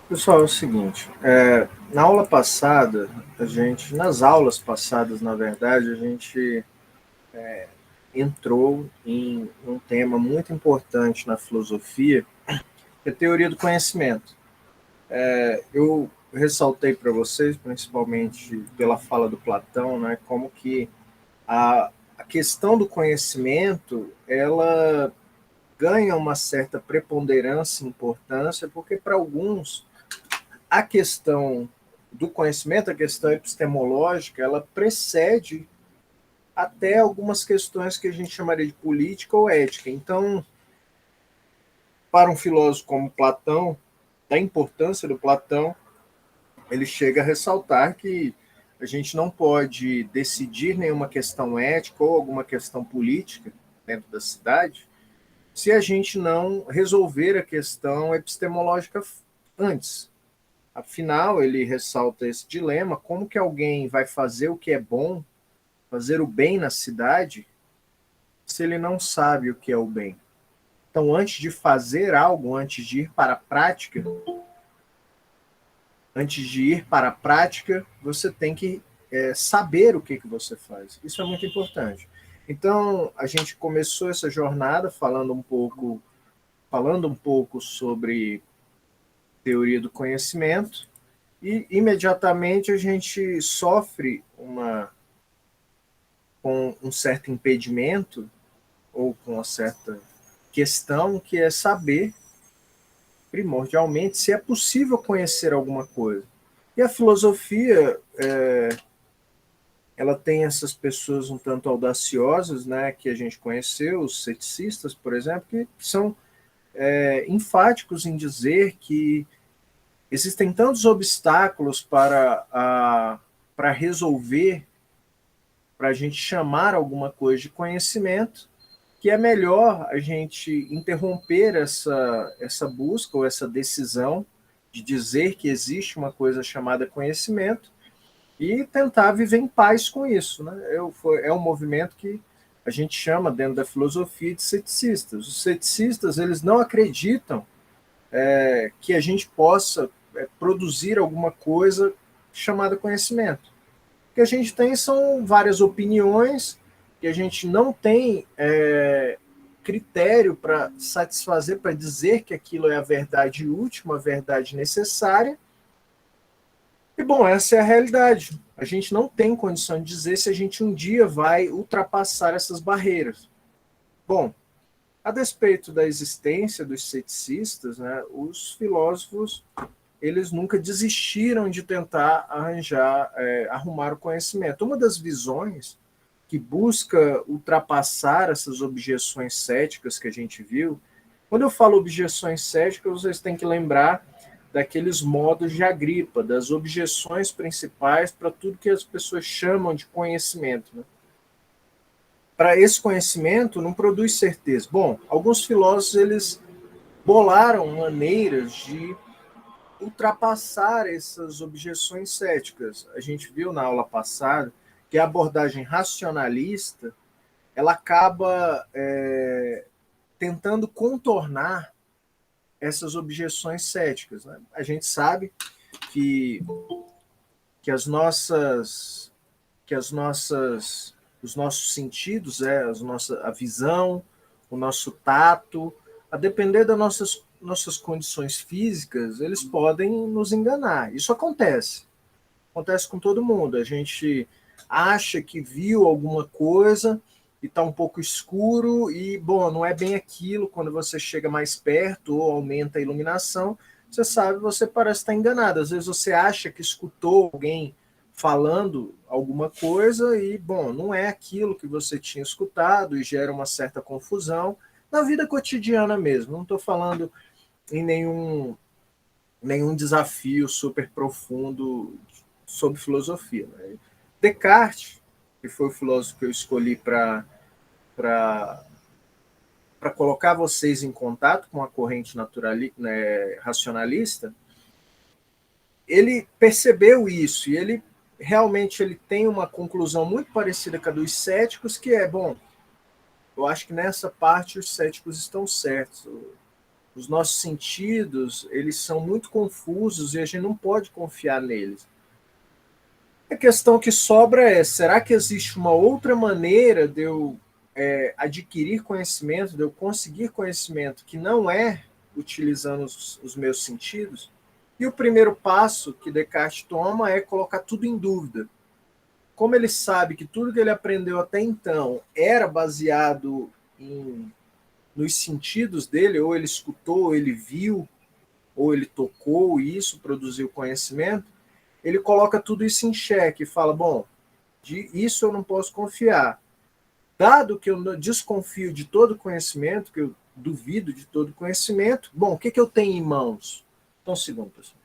Pessoal, é o seguinte, na aula passada, nas aulas passadas, na verdade, a gente entrou em um tema muito importante na filosofia, que é a teoria do conhecimento. Eu ressaltei para vocês, principalmente pela fala do Platão, né, como que a questão do conhecimento, ela ganha uma certa preponderância e importância, porque para alguns a questão do conhecimento, a questão epistemológica, ela precede até algumas questões que a gente chamaria de política ou ética. Então, para um filósofo como Platão, da importância do Platão, ele chega a ressaltar que a gente não pode decidir nenhuma questão ética ou alguma questão política dentro da cidade se a gente não resolver a questão epistemológica antes. Afinal, ele ressalta esse dilema: como que alguém vai fazer o que é bom, fazer o bem na cidade, se ele não sabe o que é o bem? Então, antes de fazer algo, antes de ir para a prática, você tem que saber o que você faz. Isso é muito importante. Então, a gente começou essa jornada falando um pouco sobre teoria do conhecimento, e imediatamente a gente sofre com um certo impedimento ou com uma certa questão, que é saber, primordialmente, se é possível conhecer alguma coisa. E a filosofia, ela tem essas pessoas um tanto audaciosas, né, que a gente conheceu, os ceticistas, por exemplo, que são enfáticos em dizer que existem tantos obstáculos para resolver, para a gente chamar alguma coisa de conhecimento, que é melhor a gente interromper essa busca ou essa decisão de dizer que existe uma coisa chamada conhecimento e tentar viver em paz com isso. Né? É um movimento que a gente chama dentro da filosofia de ceticistas. Os ceticistas, eles não acreditam que a gente possa produzir alguma coisa chamada conhecimento. O que a gente tem são várias opiniões, que a gente não tem critério para satisfazer, para dizer que aquilo é a verdade última, a verdade necessária. E, bom, essa é a realidade. A gente não tem condição de dizer se a gente um dia vai ultrapassar essas barreiras. Bom, a despeito da existência dos ceticistas, né, os filósofos, eles nunca desistiram de tentar arrumar o conhecimento. Uma das visões que busca ultrapassar essas objeções céticas que a gente viu. Quando eu falo objeções céticas, vocês têm que lembrar daqueles modos de Agripa, das objeções principais para tudo que as pessoas chamam de conhecimento. Né? Para esse conhecimento, não produz certeza. Bom, alguns filósofos eles bolaram maneiras de ultrapassar essas objeções céticas. A gente viu na aula passada que a abordagem racionalista ela acaba tentando contornar essas objeções céticas. Né? A gente sabe que, que as nossas que os nossos sentidos, a visão, o nosso tato, a depender das nossas condições físicas, eles podem nos enganar. Isso acontece com todo mundo. A gente acha que viu alguma coisa e está um pouco escuro e, bom, não é bem aquilo. Quando você chega mais perto ou aumenta a iluminação, você sabe, você parece estar enganado. Às vezes você acha que escutou alguém falando alguma coisa e, bom, não é aquilo que você tinha escutado e gera uma certa confusão na vida cotidiana mesmo. Não estou falando em nenhum desafio super profundo sobre filosofia. Né? Descartes, que foi o filósofo que eu escolhi para colocar vocês em contato com a corrente racionalista, ele percebeu isso e ele tem uma conclusão muito parecida com a dos céticos, que é, bom, eu acho que nessa parte os céticos estão certos. Os nossos sentidos, eles são muito confusos e a gente não pode confiar neles. A questão que sobra é, será que existe uma outra maneira de eu adquirir conhecimento, de eu conseguir conhecimento que não é utilizando os meus sentidos? E o primeiro passo que Descartes toma é colocar tudo em dúvida. Como ele sabe que tudo que ele aprendeu até então era baseado nos sentidos dele, ou ele escutou, ou ele viu, ou ele tocou, e isso produziu conhecimento, ele coloca tudo isso em xeque e fala, bom, isso eu não posso confiar. Dado que eu desconfio de todo conhecimento, que eu duvido de todo conhecimento, bom, o que, que eu tenho em mãos? Então, segundo, pessoal.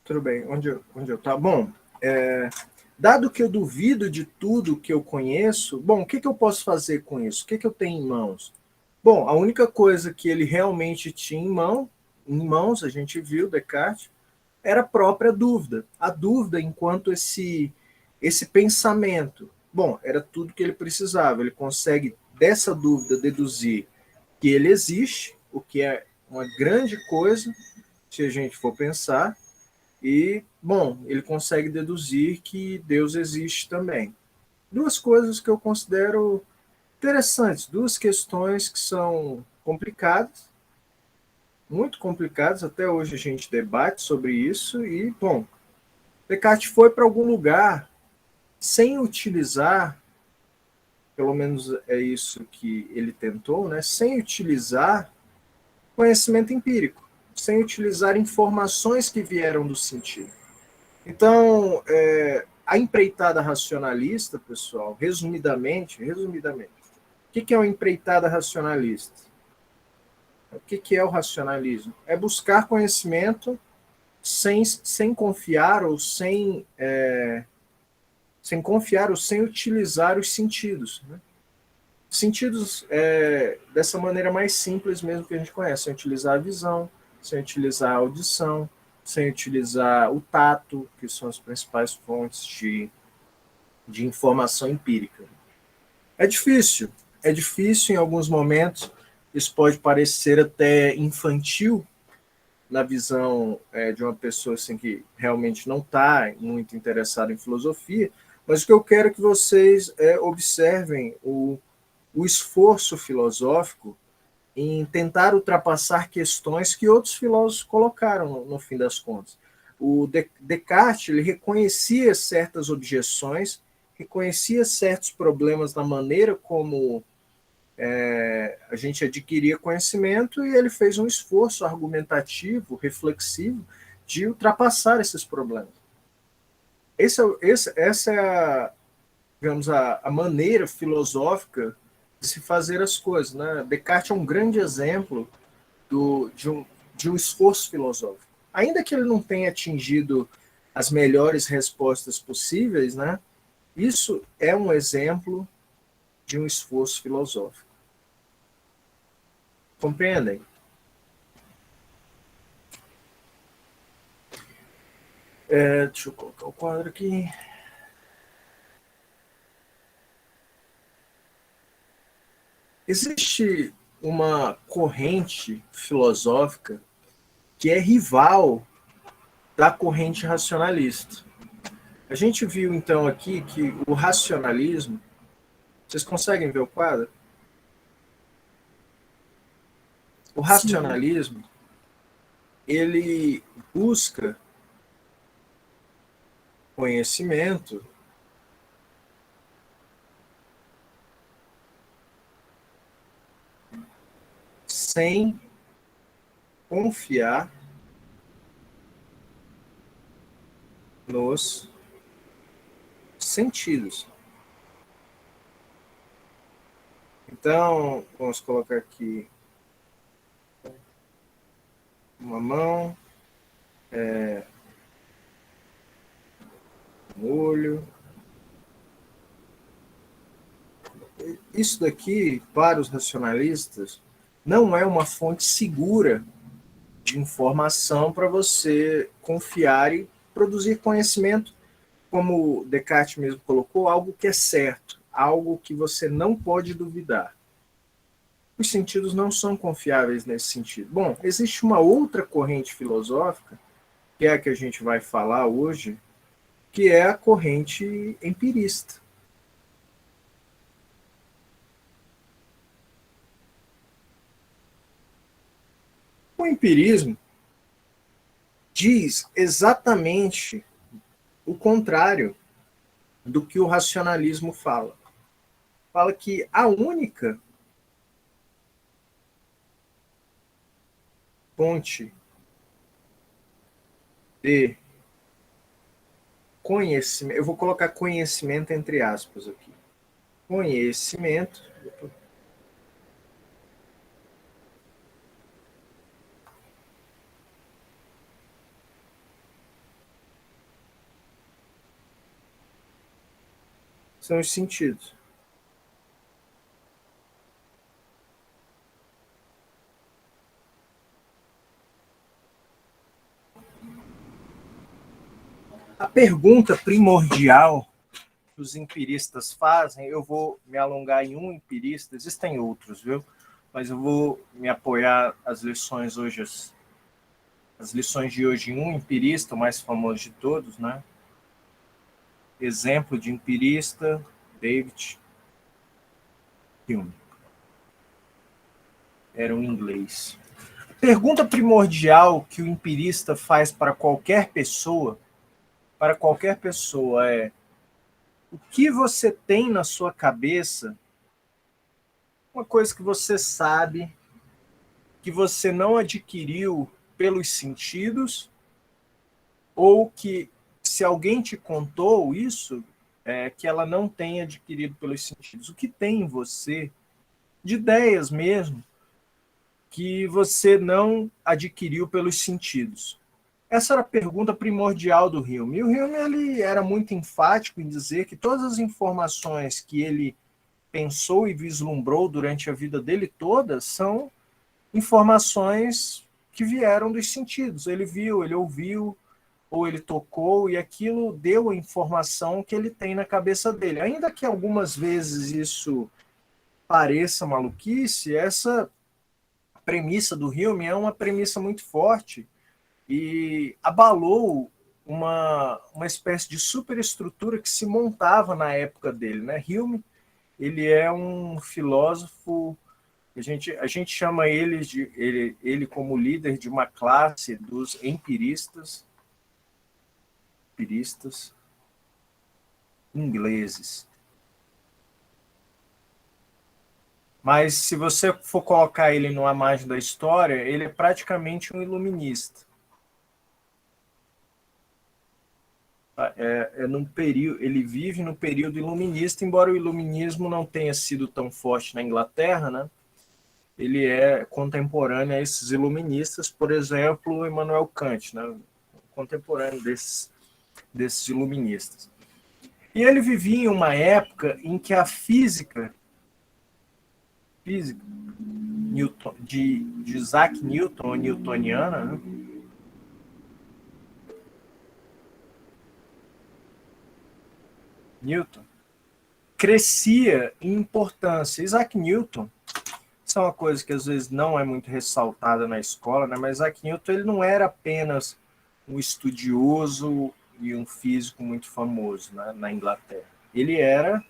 Tudo bem, onde eu tá? Bom, dado que eu duvido de tudo que eu conheço, bom, o que, que eu posso fazer com isso? O que, que eu tenho em mãos? Bom, a única coisa que ele realmente tinha em mãos, a gente viu, Descartes, era a própria dúvida. A dúvida enquanto esse pensamento. Bom, era tudo que ele precisava. Ele consegue, dessa dúvida, deduzir que ele existe, o que é uma grande coisa, se a gente for pensar, e, bom, ele consegue deduzir que Deus existe também. Duas coisas que eu considero interessantes, duas questões que são complicadas, muito complicadas, até hoje a gente debate sobre isso, e, bom, Descartes foi para algum lugar sem utilizar, pelo menos é isso que ele tentou, né, sem utilizar conhecimento empírico, sem utilizar informações que vieram do sentido. Então, a empreitada racionalista, pessoal, resumidamente, o que é uma empreitada racionalista? O que é o racionalismo? É buscar conhecimento sem confiar ou sem confiar ou sem utilizar os sentidos. Né? Sentidos dessa maneira mais simples mesmo que a gente conhece, sem utilizar a visão, sem utilizar a audição, sem utilizar o tato, que são as principais fontes de informação empírica. É difícil em alguns momentos, isso pode parecer até infantil na visão de uma pessoa assim, que realmente não está muito interessada em filosofia, mas o que eu quero é que vocês observem o esforço filosófico em tentar ultrapassar questões que outros filósofos colocaram no fim das contas. O Descartes ele reconhecia certas objeções, reconhecia certos problemas na maneira como a gente adquiria conhecimento e ele fez um esforço argumentativo, reflexivo, de ultrapassar esses problemas. Essa é digamos, a maneira filosófica de se fazer as coisas. Né? Descartes é um grande exemplo de um esforço filosófico. Ainda que ele não tenha atingido as melhores respostas possíveis, né? Isso é um exemplo de um esforço filosófico. Compreendem? Deixa eu colocar o quadro aqui. Existe uma corrente filosófica que é rival da corrente racionalista. A gente viu então aqui que o racionalismo, vocês conseguem ver o quadro? O Sim, racionalismo, ele busca conhecimento sem confiar nos sentidos. Então, vamos colocar aqui uma mão, um olho. Isso daqui, para os racionalistas, não é uma fonte segura de informação para você confiar e produzir conhecimento, como Descartes mesmo colocou, algo que é certo, algo que você não pode duvidar. Os sentidos não são confiáveis nesse sentido. Bom, existe uma outra corrente filosófica, que é a que a gente vai falar hoje, que é a corrente empirista. O empirismo diz exatamente o contrário do que o racionalismo fala. Fala que a única fonte de conhecimento, eu vou colocar conhecimento entre aspas aqui. Conhecimento são os sentidos. A pergunta primordial que os empiristas fazem, eu vou me alongar em um empirista, existem outros, viu? Mas eu vou me apoiar as lições hoje, as lições de hoje em um empirista, o mais famoso de todos, né? Exemplo de empirista, David Hume. Era um inglês. A pergunta primordial que o empirista faz para qualquer pessoa é: o que você tem na sua cabeça, uma coisa que você sabe, que você não adquiriu pelos sentidos, ou que, se alguém te contou isso, que ela não tenha adquirido pelos sentidos. O que tem em você, de ideias mesmo, que você não adquiriu pelos sentidos? Essa era a pergunta primordial do Hume. E o Hume ele era muito enfático em dizer que todas as informações que ele pensou e vislumbrou durante a vida dele toda são informações que vieram dos sentidos. Ele viu, ele ouviu, ou ele tocou, e aquilo deu a informação que ele tem na cabeça dele. Ainda que algumas vezes isso pareça maluquice, essa premissa do Hume é uma premissa muito forte e abalou uma espécie de superestrutura que se montava na época dele, né? Hume, ele é um filósofo, a gente chama ele como líder de uma classe dos empiristas ingleses. Mas se você for colocar ele numa margem da história, ele é praticamente um iluminista. Num período, ele vive no período iluminista, embora o iluminismo não tenha sido tão forte na Inglaterra, né? Ele é contemporâneo a esses iluministas, por exemplo, Immanuel Kant, né? Contemporâneo desses iluministas. E ele vivia em uma época em que a física Newton, de Isaac Newton, newtoniana, né? Newton, crescia em importância. Isaac Newton, isso é uma coisa que às vezes não é muito ressaltada na escola, né? Mas Isaac Newton ele não era apenas um estudioso e um físico muito famoso, né, na Inglaterra. Ele era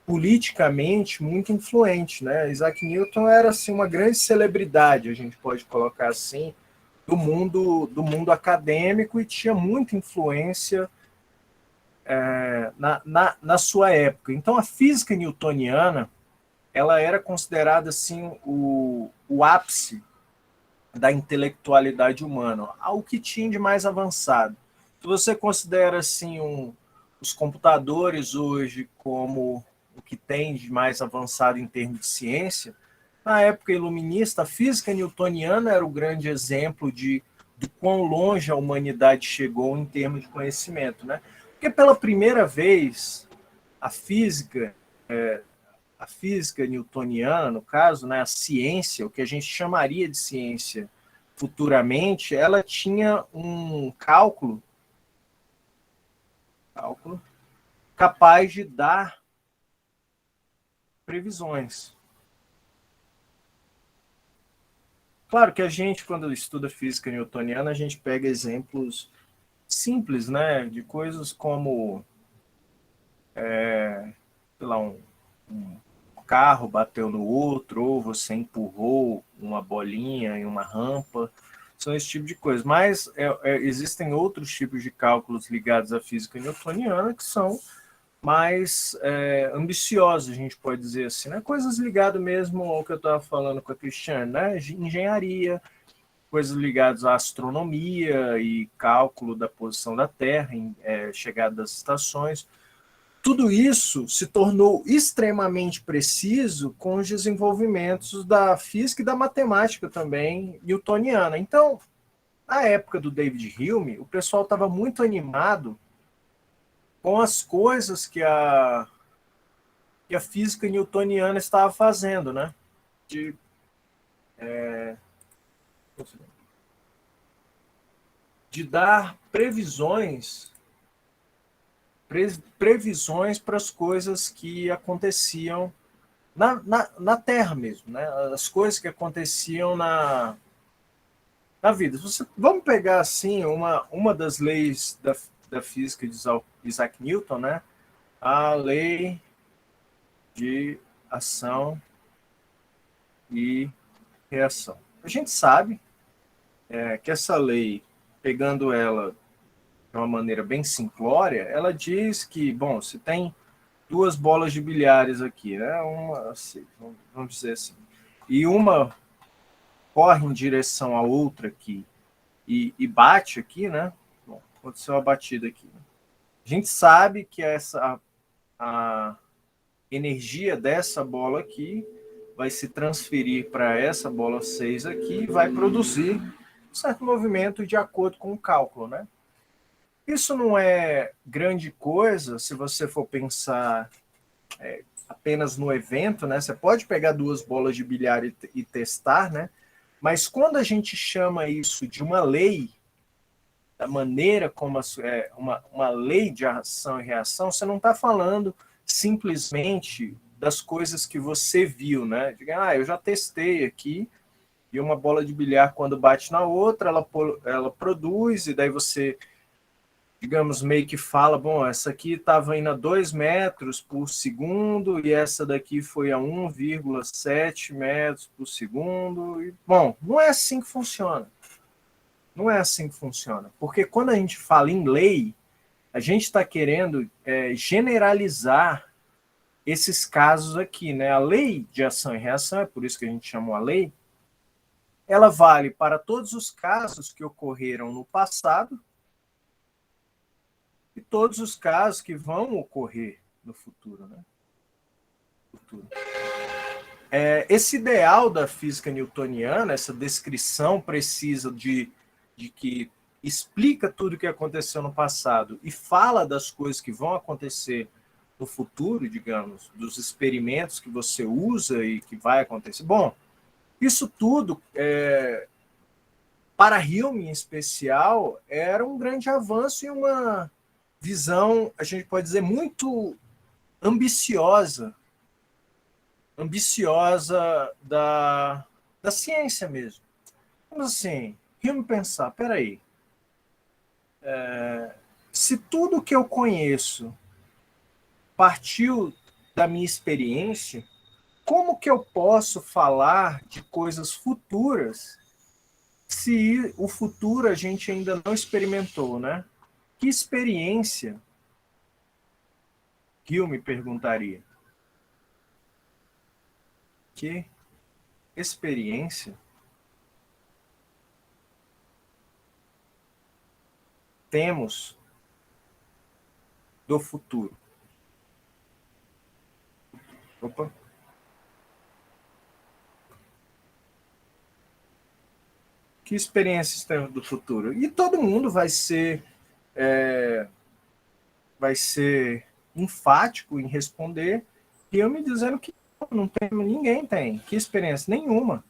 politicamente muito influente, né? Isaac Newton era assim uma grande celebridade, a gente pode colocar assim, do mundo acadêmico, e tinha muita influência na sua época. Então a física newtoniana ela era considerada assim o ápice da intelectualidade humana, algo que tinha de mais avançado. Se você considera assim os computadores hoje como o que tem de mais avançado em termos de ciência, na época iluminista, a física newtoniana era o grande exemplo de quão longe a humanidade chegou em termos de conhecimento, né? Porque pela primeira vez a física, a física newtoniana, no caso, né, a ciência, o que a gente chamaria de ciência futuramente, ela tinha um cálculo capaz de dar previsões. Claro que a gente, quando estuda física newtoniana, a gente pega exemplos simples, né, de coisas como, sei lá, um carro bateu no outro, ou você empurrou uma bolinha em uma rampa, são esse tipo de coisa. Mas existem outros tipos de cálculos ligados à física newtoniana que são mais ambiciosos, a gente pode dizer assim, né? Coisas ligadas mesmo ao que eu estava falando com a Cristiane, né? Engenharia, coisas ligadas à astronomia e cálculo da posição da Terra, chegada das estações. Tudo isso se tornou extremamente preciso com os desenvolvimentos da física e da matemática também newtoniana. Então, na época do David Hume, o pessoal estava muito animado com as coisas que a física newtoniana estava fazendo, né? De, de dar previsões para as coisas que aconteciam na Terra mesmo, né? As coisas que aconteciam na vida. Vamos pegar assim uma das leis da física de Isaac Newton, né? A lei de ação e reação. A gente sabe que essa lei, pegando ela de uma maneira bem simplória, ela diz que, bom, se tem duas bolas de bilhares aqui, né? Uma, assim, vamos dizer assim, e uma corre em direção à outra aqui e bate aqui, né? Bom, aconteceu uma batida aqui. Né? A gente sabe que a energia dessa bola aqui vai se transferir para essa bola 6 aqui e vai produzir um certo movimento de acordo com o cálculo, né? Isso não é grande coisa se você for pensar apenas no evento, né? Você pode pegar duas bolas de bilhar e testar, né? Mas quando a gente chama isso de uma lei, da maneira como uma lei de ação e reação, você não está falando simplesmente das coisas que você viu, né? Diga, eu já testei aqui, e uma bola de bilhar, quando bate na outra, ela produz, e daí você, digamos, meio que fala, bom, essa aqui estava indo a 2 metros por segundo, e essa daqui foi a 1,7 metros por segundo. E, bom, não é assim que funciona. Não é assim que funciona. Porque quando a gente fala em lei, a gente está querendo generalizar esses casos aqui, né? A lei de ação e reação, é por isso que a gente chamou a lei, ela vale para todos os casos que ocorreram no passado e todos os casos que vão ocorrer no futuro, né? Futuro. Esse ideal da física newtoniana, essa descrição precisa de que explica tudo o que aconteceu no passado e fala das coisas que vão acontecer no futuro, digamos, dos experimentos que você usa e que vai acontecer. Bom, isso tudo, para Hume em especial, era um grande avanço e uma visão, a gente pode dizer, muito ambiciosa da ciência mesmo. Vamos assim, Hume pensar, peraí, se tudo que eu conheço partiu da minha experiência, como que eu posso falar de coisas futuras se o futuro a gente ainda não experimentou, né? Que experiência, Hume perguntaria. Que experiência temos do futuro? Opa. Que experiências temos do futuro? E todo mundo vai ser enfático em responder, e eu me dizendo que não tem, ninguém tem. Que experiência? Nenhuma.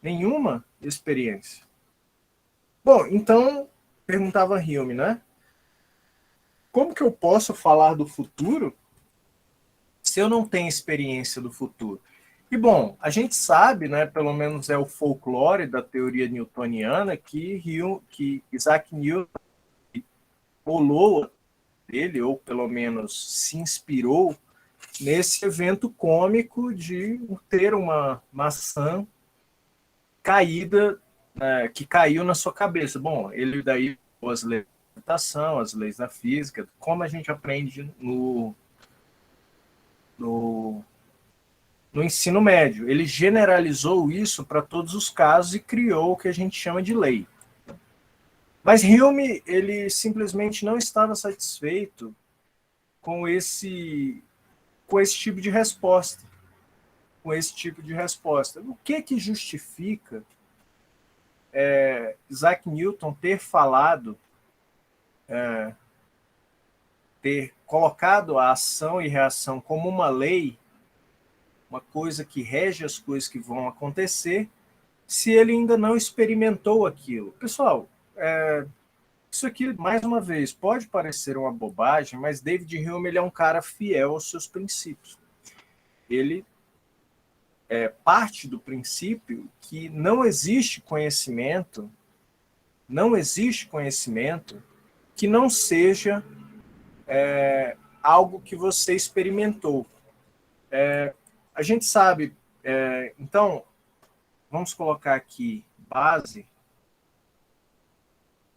Nenhuma experiência. Bom, então, perguntava Hume, né? Como que eu posso falar do futuro se eu não tenho experiência do futuro? E, bom, a gente sabe, né, pelo menos é o folclore da teoria newtoniana, que Isaac Newton bolou dele, ou pelo menos se inspirou nesse evento cômico de ter uma maçã caída, que caiu na sua cabeça. Bom, ele daí as leis da gravitação, as leis da física, como a gente aprende no, no ensino médio. Ele generalizou isso para todos os casos e criou o que a gente chama de lei. Mas Hume, ele simplesmente não estava satisfeito com esse tipo de resposta. Com esse tipo de resposta. O que justifica Isaac Newton ter falado, ter colocado a ação e reação como uma lei, uma coisa que rege as coisas que vão acontecer, se ele ainda não experimentou aquilo? Pessoal, isso aqui, mais uma vez, pode parecer uma bobagem, mas David Hume, ele é um cara fiel aos seus princípios. Ele parte do princípio que não existe conhecimento que não seja algo que você experimentou. A gente sabe, então, vamos colocar aqui base,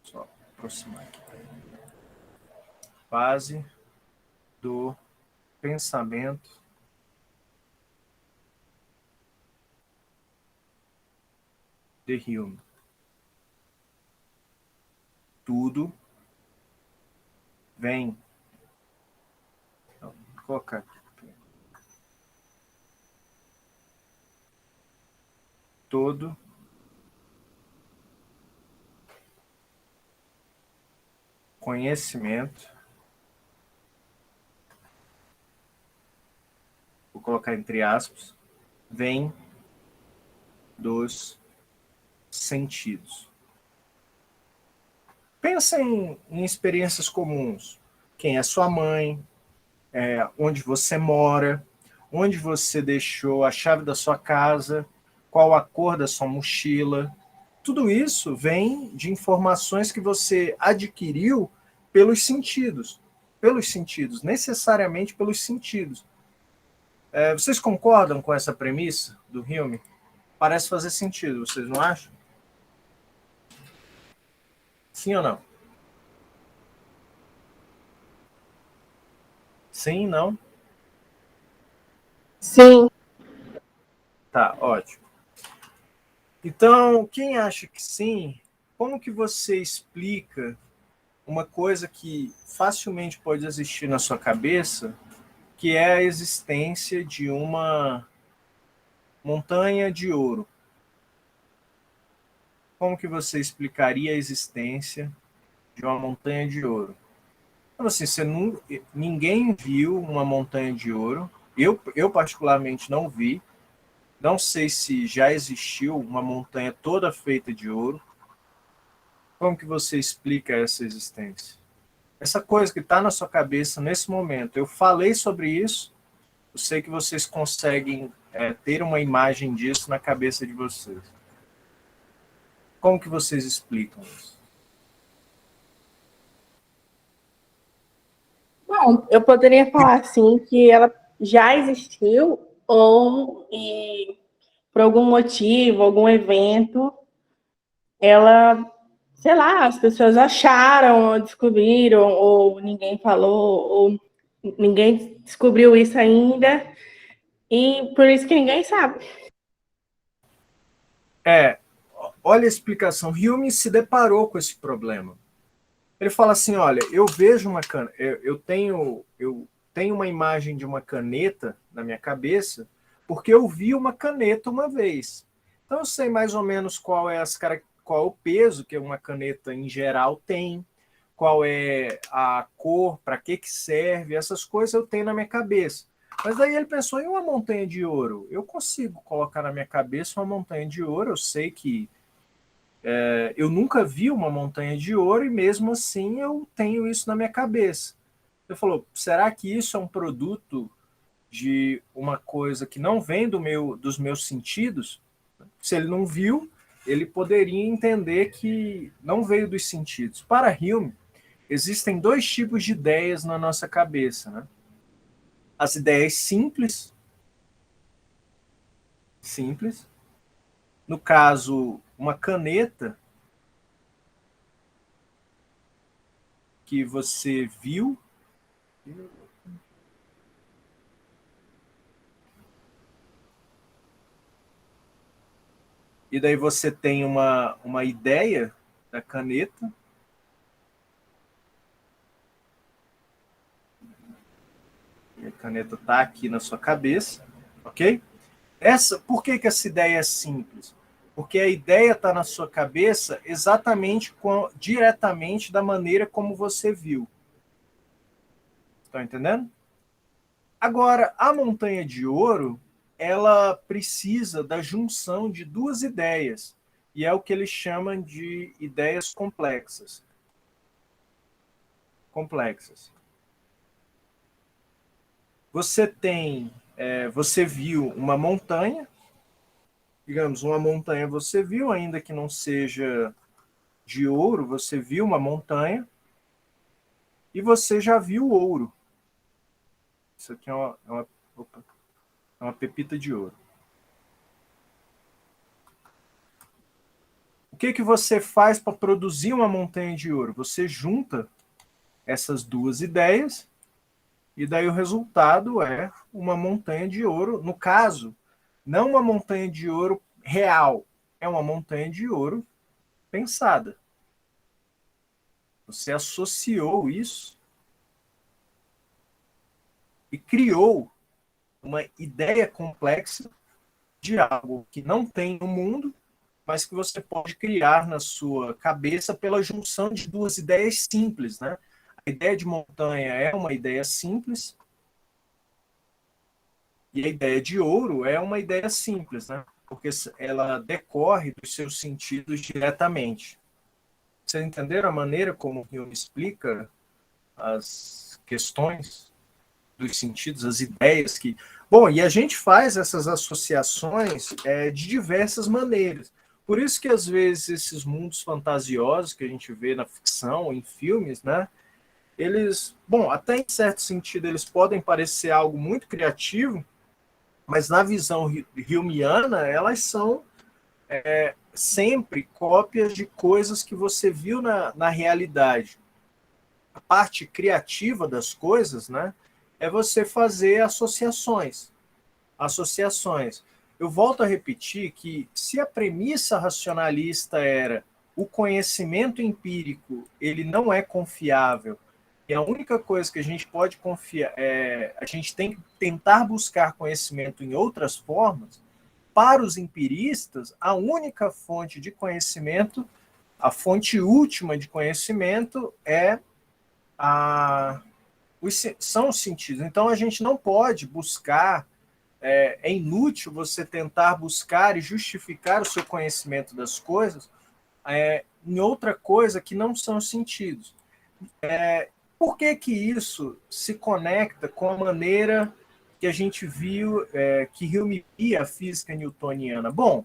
só aproximar aqui, base do pensamento de Hume. Tudo vem. Então, vou colocar aqui. Todo conhecimento, vou colocar entre aspas, vem dos sentidos. Pensa em experiências comuns. Quem é sua mãe, onde você mora, onde você deixou a chave da sua casa, qual a cor da sua mochila. Tudo isso vem de informações que você adquiriu pelos sentidos. Pelos sentidos, necessariamente pelos sentidos. Vocês concordam com essa premissa do Hume? Parece fazer sentido, vocês não acham? Sim ou não? Sim, não? Sim. Tá, ótimo. Então, quem acha que sim, como que você explica uma coisa que facilmente pode existir na sua cabeça, que é a existência de uma montanha de ouro? Como que você explicaria a existência de uma montanha de ouro? Então, assim, ninguém viu uma montanha de ouro. Eu particularmente não vi. Não sei se já existiu uma montanha toda feita de ouro. Como que você explica essa existência? Essa coisa que está na sua cabeça nesse momento. Eu falei sobre isso. Eu sei que vocês conseguem ter uma imagem disso na cabeça de vocês. Como que vocês explicam isso? Bom, eu poderia falar assim que ela já existiu por algum motivo, algum evento, ela, sei lá, as pessoas acharam, ou descobriram, ou ninguém falou, ou ninguém descobriu isso ainda, e por isso que ninguém sabe. Olha a explicação. Hume se deparou com esse problema. Ele fala assim, olha, eu vejo uma cana, eu tenho tenho uma imagem de uma caneta na minha cabeça porque eu vi uma caneta uma vez. Então eu sei mais ou menos qual é qual é o peso que uma caneta em geral tem, qual é a cor, para que serve, essas coisas eu tenho na minha cabeça. Mas daí ele pensou em uma montanha de ouro. Eu consigo colocar na minha cabeça uma montanha de ouro, eu sei que eu nunca vi uma montanha de ouro e mesmo assim eu tenho isso na minha cabeça. Ele falou, será que isso é um produto de uma coisa que não vem dos meus sentidos? Se ele não viu, ele poderia entender que não veio dos sentidos. Para Hume, existem dois tipos de ideias na nossa cabeça, né? As ideias simples. No caso, uma caneta que você viu. E daí você tem uma ideia da caneta. E a caneta está aqui na sua cabeça, ok? Por que essa ideia é simples? Porque a ideia está na sua cabeça exatamente diretamente da maneira como você viu. Estão entendendo? Agora, a montanha de ouro, ela precisa da junção de duas ideias, e é o que eles chamam de ideias complexas. Você viu uma montanha, digamos, uma montanha você viu, ainda que não seja de ouro, você viu uma montanha e você já viu ouro. Isso aqui é uma pepita de ouro. O que você faz para produzir uma montanha de ouro? Você junta essas duas ideias e daí o resultado é uma montanha de ouro. No caso, não uma montanha de ouro real, é uma montanha de ouro pensada. Você associou isso e criou uma ideia complexa de algo que não tem no mundo, mas que você pode criar na sua cabeça pela junção de duas ideias simples, né? A ideia de montanha é uma ideia simples e a ideia de ouro é uma ideia simples, né? Porque ela decorre dos seus sentidos diretamente. Vocês entenderam a maneira como o Hume explica as questões dos sentidos, as ideias que... Bom, e a gente faz essas associações de diversas maneiras. Por isso que, às vezes, esses mundos fantasiosos que a gente vê na ficção, em filmes, né? Eles, bom, até em certo sentido, eles podem parecer algo muito criativo, mas na visão humeana, elas são sempre cópias de coisas que você viu na realidade. A parte criativa das coisas, né, é você fazer associações. Eu volto a repetir que se a premissa racionalista era o conhecimento empírico, ele não é confiável, e a única coisa que a gente pode confiar a gente tem que tentar buscar conhecimento em outras formas. Para os empiristas, a única fonte de conhecimento, a fonte última de conhecimento são os sentidos. Então a gente não pode buscar, é inútil você tentar buscar e justificar o seu conhecimento das coisas em outra coisa que não são os sentidos. Por que isso se conecta com a maneira que a gente viu que Hume via a física newtoniana? Bom,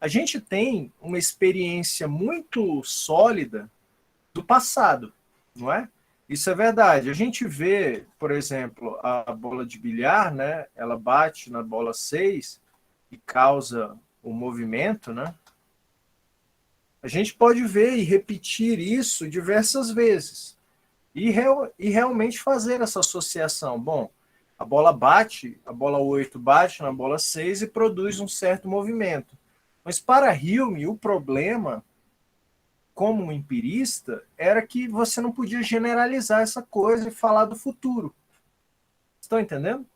a gente tem uma experiência muito sólida do passado, não é? Isso é verdade. A gente vê, por exemplo, a bola de bilhar, né? Ela bate na bola 6 e causa o movimento, né? A gente pode ver e repetir isso diversas vezes e realmente fazer essa associação. Bom, a bola 8 bate na bola 6 e produz um certo movimento. Mas para Hume, o problema, como um empirista, era que você não podia generalizar essa coisa e falar do futuro. estão entendendo?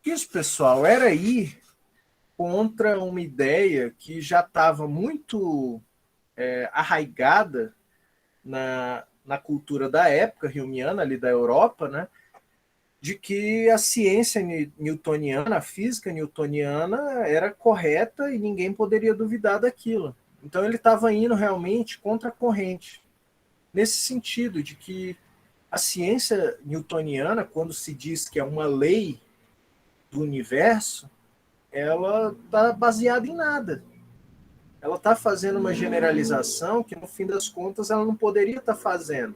Isso, pessoal, era ir contra uma ideia que já estava muito arraigada na cultura da época humeana, ali da Europa, né? De que a ciência newtoniana, a física newtoniana era correta e ninguém poderia duvidar daquilo. Então ele estava indo realmente contra a corrente, nesse sentido de que a ciência newtoniana, quando se diz que é uma lei do universo, ela está baseada em nada. Ela está fazendo uma generalização que, no fim das contas, ela não poderia estar fazendo.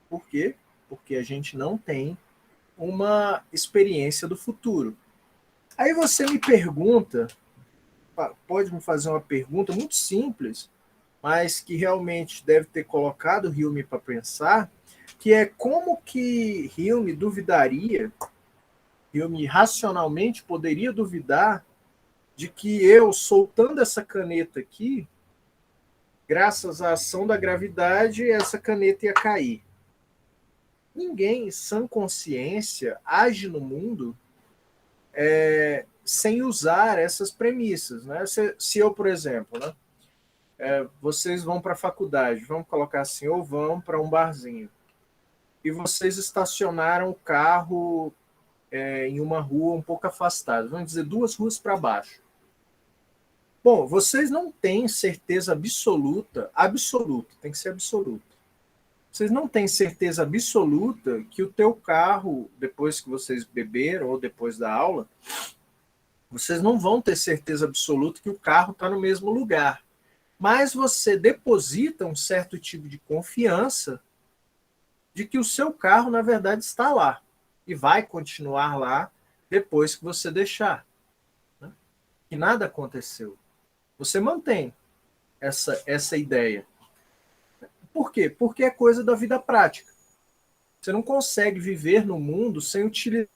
Por quê? Porque a gente não tem uma experiência do futuro. Aí você me pergunta, pode me fazer uma pergunta muito simples, mas que realmente deve ter colocado Hume para pensar, que é como que Hume duvidaria, Hume racionalmente poderia duvidar de que eu, soltando essa caneta aqui, graças à ação da gravidade, essa caneta ia cair. Ninguém, sã consciência, age no mundo sem usar essas premissas. Né? Se eu, por exemplo, né, vocês vão para a faculdade, vamos colocar assim, ou vão para um barzinho, e vocês estacionaram o carro em uma rua um pouco afastada, vamos dizer 2 ruas para baixo. Bom, vocês não têm certeza absoluta, tem que ser absoluta. Vocês não têm certeza absoluta que o teu carro, depois que vocês beberam ou depois da aula, vocês não vão ter certeza absoluta que o carro está no mesmo lugar. Mas você deposita um certo tipo de confiança de que o seu carro, na verdade, está lá e vai continuar lá depois que você deixar. Né? Que nada aconteceu. Você mantém essa ideia. Por quê? Porque é coisa da vida prática. Você não consegue viver no mundo sem utilizar.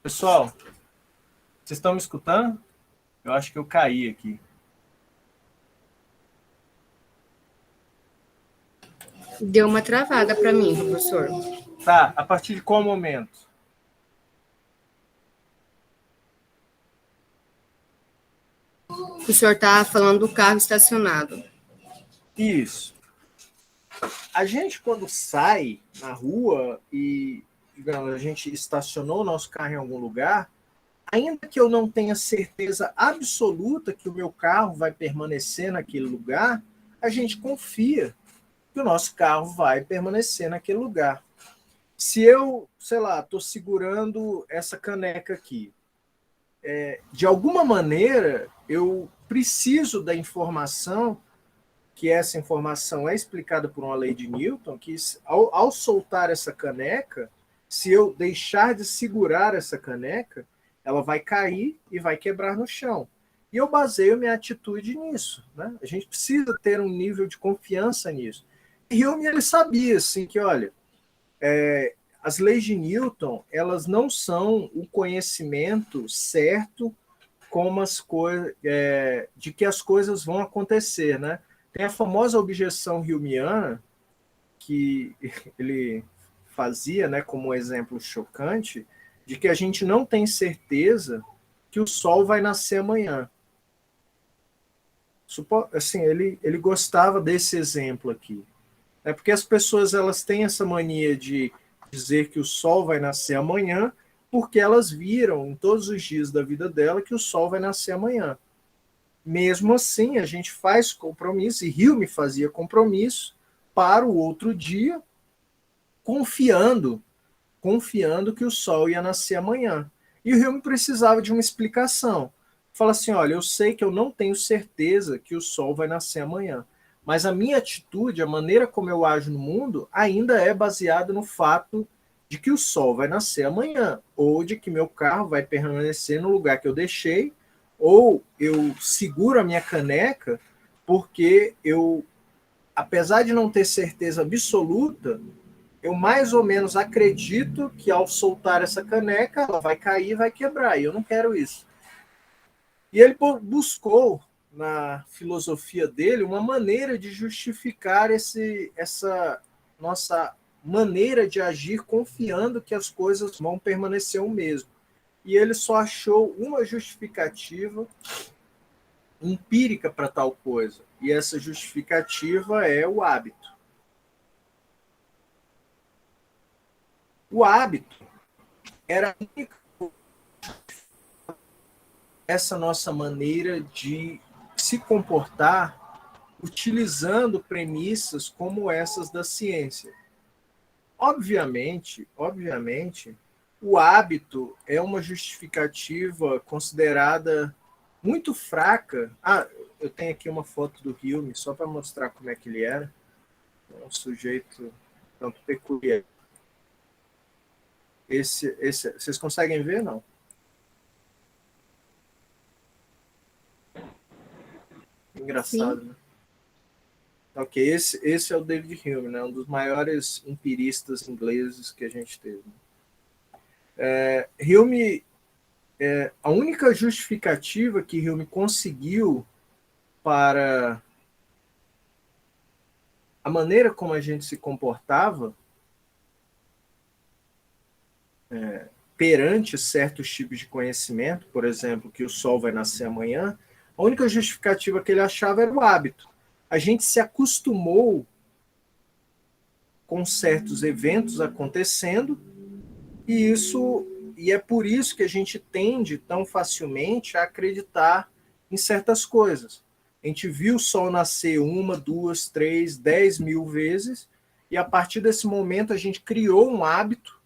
Pessoal, vocês estão me escutando? Eu acho que eu caí aqui. Deu uma travada para mim, professor. Tá, a partir de qual momento? O senhor está falando do carro estacionado. Isso. A gente, quando sai na rua e, digamos, a gente estacionou o nosso carro em algum lugar, ainda que eu não tenha certeza absoluta que o meu carro vai permanecer naquele lugar, a gente confia que o nosso carro vai permanecer naquele lugar. Se eu, sei lá, estou segurando essa caneca aqui, de alguma maneira eu preciso da informação, que essa informação é explicada por uma lei de Newton, que ao soltar essa caneca, se eu deixar de segurar essa caneca, ela vai cair e vai quebrar no chão. E eu baseio minha atitude nisso. Né? A gente precisa ter um nível de confiança nisso. E Hume, ele sabia assim, que, olha, as leis de Newton, elas não são o conhecimento certo como de que as coisas vão acontecer. Né? Tem a famosa objeção humeana, que ele fazia, né, como um exemplo chocante, de que a gente não tem certeza que o sol vai nascer amanhã. Assim, ele gostava desse exemplo aqui. É porque as pessoas elas têm essa mania de dizer que o sol vai nascer amanhã, porque elas viram em todos os dias da vida dela que o sol vai nascer amanhã. Mesmo assim, a gente faz compromisso, e Hume fazia compromisso para o outro dia, confiando que o sol ia nascer amanhã. E o Hume precisava de uma explicação. Fala assim, olha, eu sei que eu não tenho certeza que o sol vai nascer amanhã, mas a minha atitude, a maneira como eu ajo no mundo, ainda é baseada no fato de que o sol vai nascer amanhã, ou de que meu carro vai permanecer no lugar que eu deixei, ou eu seguro a minha caneca porque eu, apesar de não ter certeza absoluta, eu mais ou menos acredito que ao soltar essa caneca, ela vai cair e vai quebrar, e eu não quero isso. E ele buscou, na filosofia dele, uma maneira de justificar essa nossa maneira de agir confiando que as coisas vão permanecer o mesmo. E ele só achou uma justificativa empírica para tal coisa. E essa justificativa é o hábito. O hábito era a única essa nossa maneira de se comportar utilizando premissas como essas da ciência. Obviamente, o hábito é uma justificativa considerada muito fraca. Ah, eu tenho aqui uma foto do Hume, só para mostrar como é que ele era. É um sujeito tanto peculiar. Vocês conseguem ver, não? Engraçado, né? Ok, esse é o David Hume, né? Um dos maiores empiristas ingleses que a gente teve. Hume, a única justificativa que Hume conseguiu para a maneira como a gente se comportava perante certos tipos de conhecimento, por exemplo, que o sol vai nascer amanhã, a única justificativa que ele achava era o hábito. A gente se acostumou com certos eventos acontecendo e é por isso que a gente tende tão facilmente a acreditar em certas coisas. A gente viu o sol nascer 1, 2, 3, 10 mil vezes, e a partir desse momento a gente criou um hábito,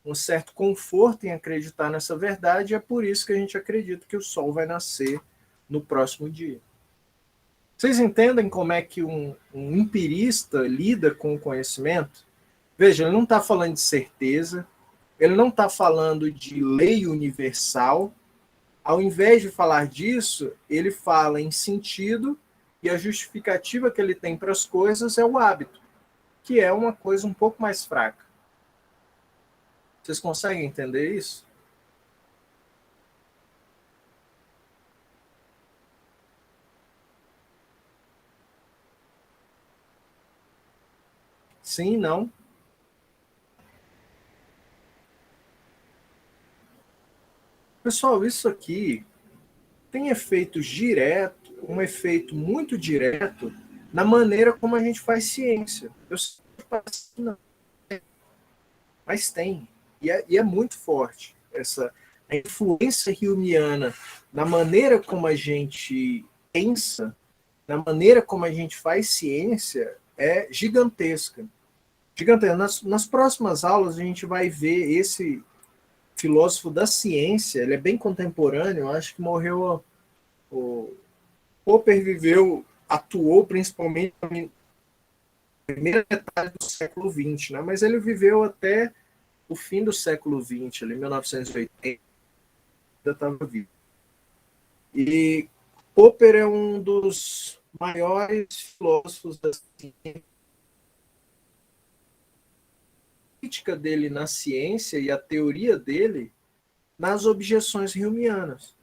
um certo conforto em acreditar nessa verdade, e é por isso que a gente acredita que o sol vai nascer no próximo dia. Vocês entendem como é que um empirista lida com o conhecimento? Veja, ele não está falando de certeza, ele não está falando de lei universal. Ao invés de falar disso, ele fala em sentido, e a justificativa que ele tem para as coisas é o hábito, que é uma coisa um pouco mais fraca. Vocês conseguem entender isso? Sim, não? Pessoal, isso aqui tem efeitos diretos, um efeito muito direto na maneira como a gente faz ciência. Eu sei que não, mas tem. E é muito forte a influência humeana na maneira como a gente pensa, na maneira como a gente faz ciência, é gigantesca. Gigantesca. Nas próximas aulas a gente vai ver esse filósofo da ciência, ele é bem contemporâneo, acho que morreu o Popper atuou principalmente na primeira metade do século XX, né? Mas ele viveu até o fim do século XX, ali, 1980, ainda estava vivo. E Popper é um dos maiores filósofos da ciência. A crítica dele na ciência e a teoria dele nas objeções humeanas.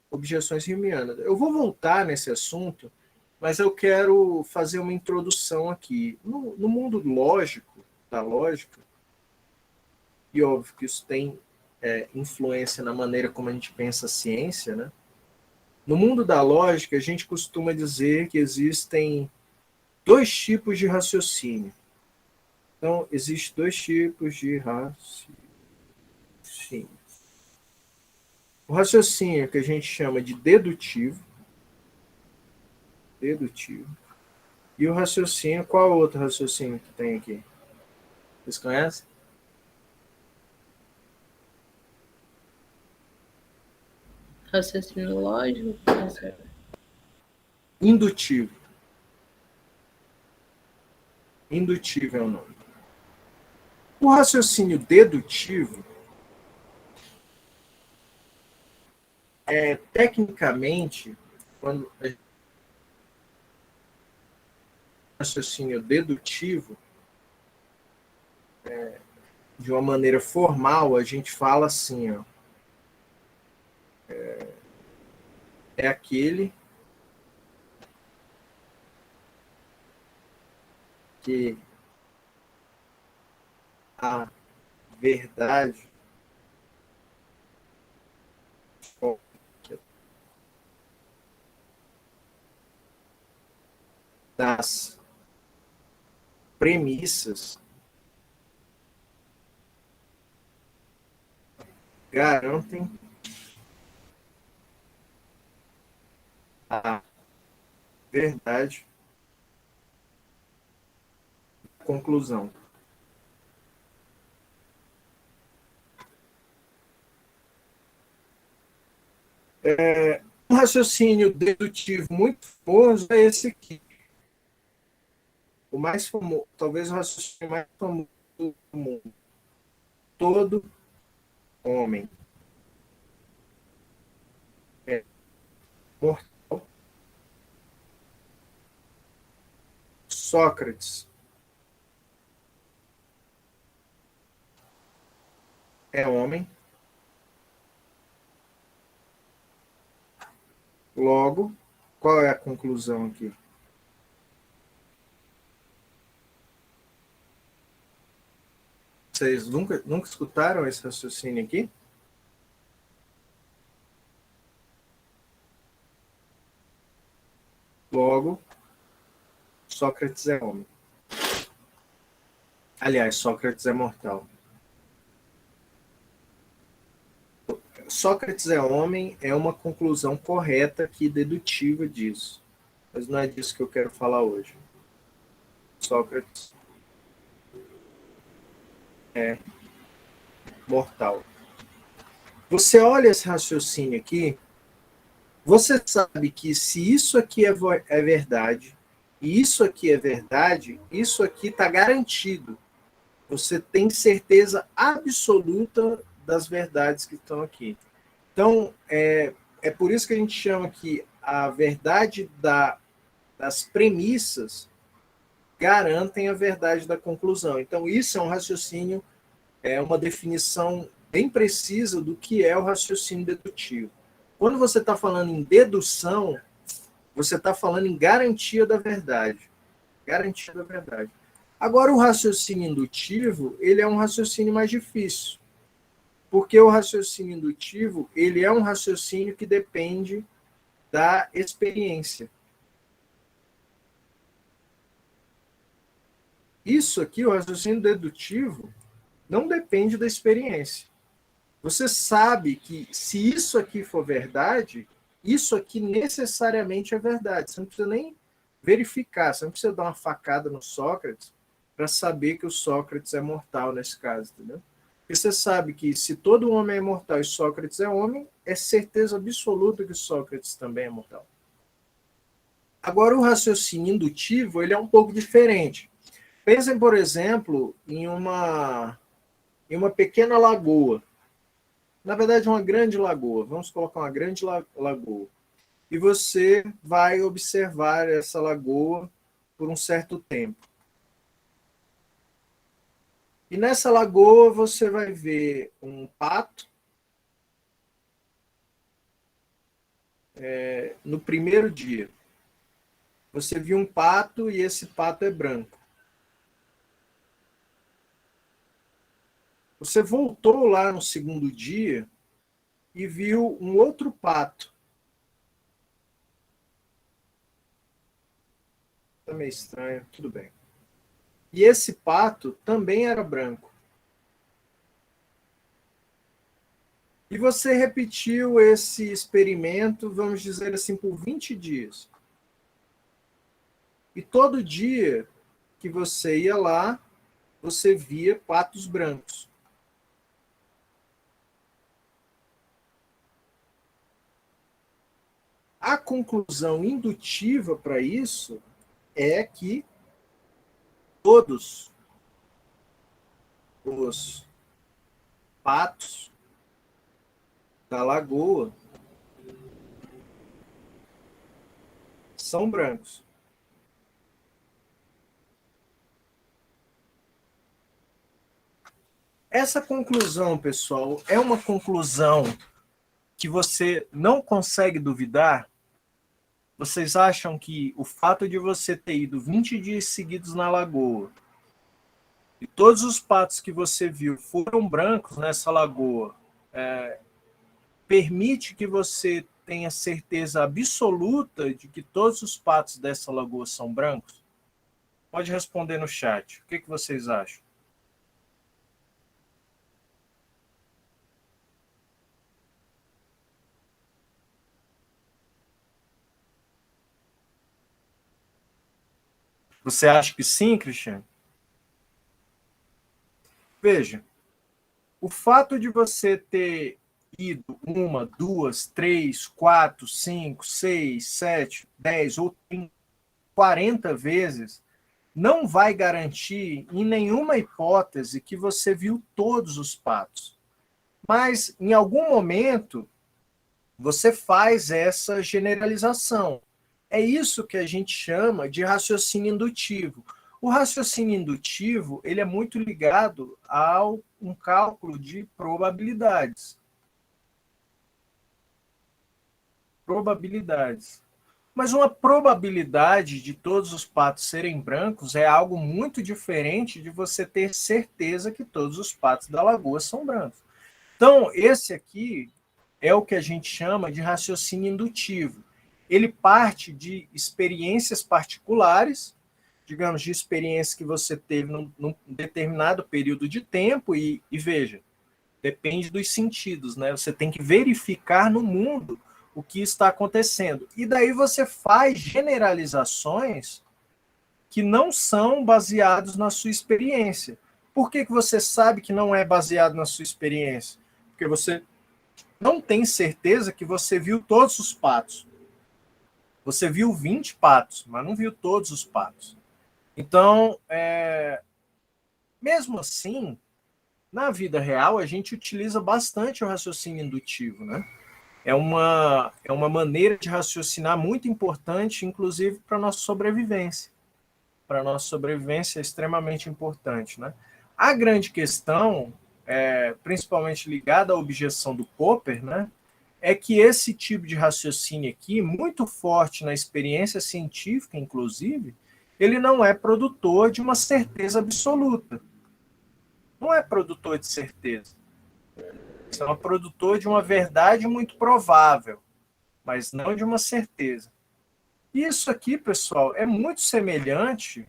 Objeções humeanas. Eu vou voltar nesse assunto, mas eu quero fazer uma introdução aqui. No mundo lógico, da lógica, e óbvio que isso tem influência na maneira como a gente pensa a ciência, né? No mundo da lógica, a gente costuma dizer que existem dois tipos de raciocínio. Então, existem dois tipos de raciocínio. O raciocínio que a gente chama de dedutivo, e o raciocínio, qual outro raciocínio que tem aqui? Vocês conhecem? Raciocínio lógico. Indutivo. Indutivo é o nome. O raciocínio dedutivo tecnicamente, quando raciocínio dedutivo, de uma maneira formal, a gente fala assim, ó, é aquele que a verdade das premissas garantem a verdade da conclusão. Um raciocínio dedutivo muito famoso é esse aqui. O mais famoso, talvez o raciocínio mais famoso do mundo. Todo homem é mortal. Sócrates é homem. Logo, qual é a conclusão aqui? Vocês nunca escutaram esse raciocínio aqui? Logo, Sócrates é homem. Aliás, Sócrates é mortal. Sócrates é homem é uma conclusão correta aqui, dedutiva disso. Mas não é disso que eu quero falar hoje. Sócrates é mortal. Você olha esse raciocínio aqui, você sabe que se isso aqui é verdade, e isso aqui é verdade, isso aqui está garantido. Você tem certeza absoluta das verdades que estão aqui. Então, é por isso que a gente chama que a verdade das premissas garantem a verdade da conclusão. Então, isso é um raciocínio, é uma definição bem precisa do que é o raciocínio dedutivo. Quando você está falando em dedução, você está falando em garantia da verdade. Garantia da verdade. Agora, o raciocínio indutivo, ele é um raciocínio mais difícil. Porque o raciocínio indutivo, ele é um raciocínio que depende da experiência. Isso aqui, o raciocínio dedutivo, não depende da experiência. Você sabe que se isso aqui for verdade, isso aqui necessariamente é verdade. Você não precisa nem verificar, você não precisa dar uma facada no Sócrates para saber que o Sócrates é mortal nesse caso, entendeu? Porque você sabe que se todo homem é mortal e Sócrates é homem, é certeza absoluta que Sócrates também é mortal. Agora, o raciocínio indutivo, ele é um pouco diferente. Pensem, por exemplo, em uma pequena lagoa. Na verdade, uma grande lagoa. Vamos colocar uma grande lagoa. E você vai observar essa lagoa por um certo tempo. E nessa lagoa você vai ver um pato. No primeiro dia, você viu um pato e esse pato é branco. Você voltou lá no segundo dia e viu um outro pato. Tá meio estranho, tudo bem. E esse pato também era branco. E você repetiu esse experimento, vamos dizer assim, por 20 dias. E todo dia que você ia lá, você via patos brancos. A conclusão indutiva para isso é que todos os patos da lagoa são brancos. Essa conclusão, pessoal, é uma conclusão que você não consegue duvidar? Vocês acham que o fato de você ter ido 20 dias seguidos na lagoa e todos os patos que você viu foram brancos nessa lagoa, permite que você tenha certeza absoluta de que todos os patos dessa lagoa são brancos? Pode responder no chat. O que vocês acham? Você acha que sim, Cristiano? Veja, o fato de você ter ido 1, 2, 3, 4, 5, 6, 7, 10 ou 40 vezes não vai garantir em nenhuma hipótese que você viu todos os patos. Mas, em algum momento, você faz essa generalização. É isso que a gente chama de raciocínio indutivo. O raciocínio indutivo ele é muito ligado a um cálculo de probabilidades. Probabilidades. Mas uma probabilidade de todos os patos serem brancos é algo muito diferente de você ter certeza que todos os patos da lagoa são brancos. Então, esse aqui é o que a gente chama de raciocínio indutivo. Ele parte de experiências particulares, digamos, de experiências que você teve num determinado período de tempo e veja, depende dos sentidos, né? Você tem que verificar no mundo o que está acontecendo. E daí você faz generalizações que não são baseadas na sua experiência. Por que você sabe que não é baseado na sua experiência? Porque você não tem certeza que você viu todos os patos. Você viu 20 patos, mas não viu todos os patos. Então, mesmo assim, na vida real, a gente utiliza bastante o raciocínio indutivo, né? É uma maneira de raciocinar muito importante, inclusive para a nossa sobrevivência. Para a nossa sobrevivência é extremamente importante, né? A grande questão, principalmente ligada à objeção do Popper, né, é que esse tipo de raciocínio aqui, muito forte na experiência científica, inclusive, ele não é produtor de uma certeza absoluta. Não é produtor de certeza. É um produtor de uma verdade muito provável, mas não de uma certeza. Isso aqui, pessoal, é muito semelhante,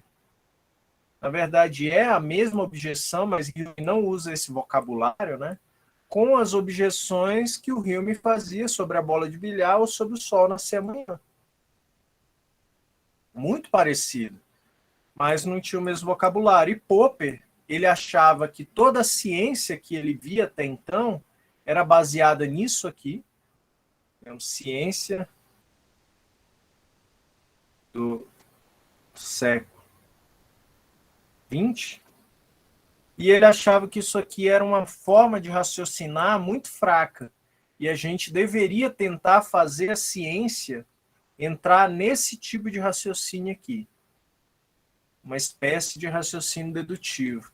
na verdade é a mesma objeção, mas Hume não usa esse vocabulário, né? Com as objeções que o Hume fazia sobre a bola de bilhar ou sobre o sol nascer amanhã. Muito parecido, mas não tinha o mesmo vocabulário. E Popper, ele achava que toda a ciência que ele via até então era baseada nisso aqui, ciência do século XX, e ele achava que isso aqui era uma forma de raciocinar muito fraca, e a gente deveria tentar fazer a ciência entrar nesse tipo de raciocínio aqui, uma espécie de raciocínio dedutivo,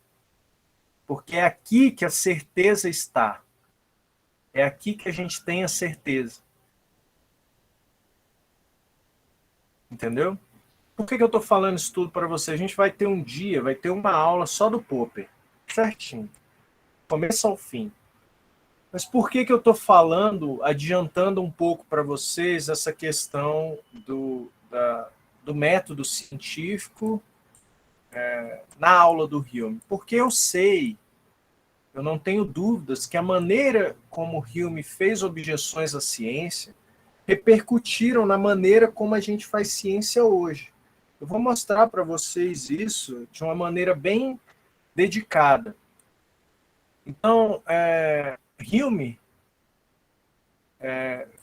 porque é aqui que a certeza está, é aqui que a gente tem a certeza. Entendeu? Por que eu estou falando isso tudo para você? A gente vai ter um dia, vai ter uma aula só do Popper, certinho, começo ao fim. Mas por que eu estou falando, adiantando um pouco para vocês essa questão do método científico na aula do Hume? Porque eu sei, eu não tenho dúvidas que a maneira como Hume fez objeções à ciência repercutiram na maneira como a gente faz ciência hoje. Eu vou mostrar para vocês isso de uma maneira bem dedicada. Então, Hume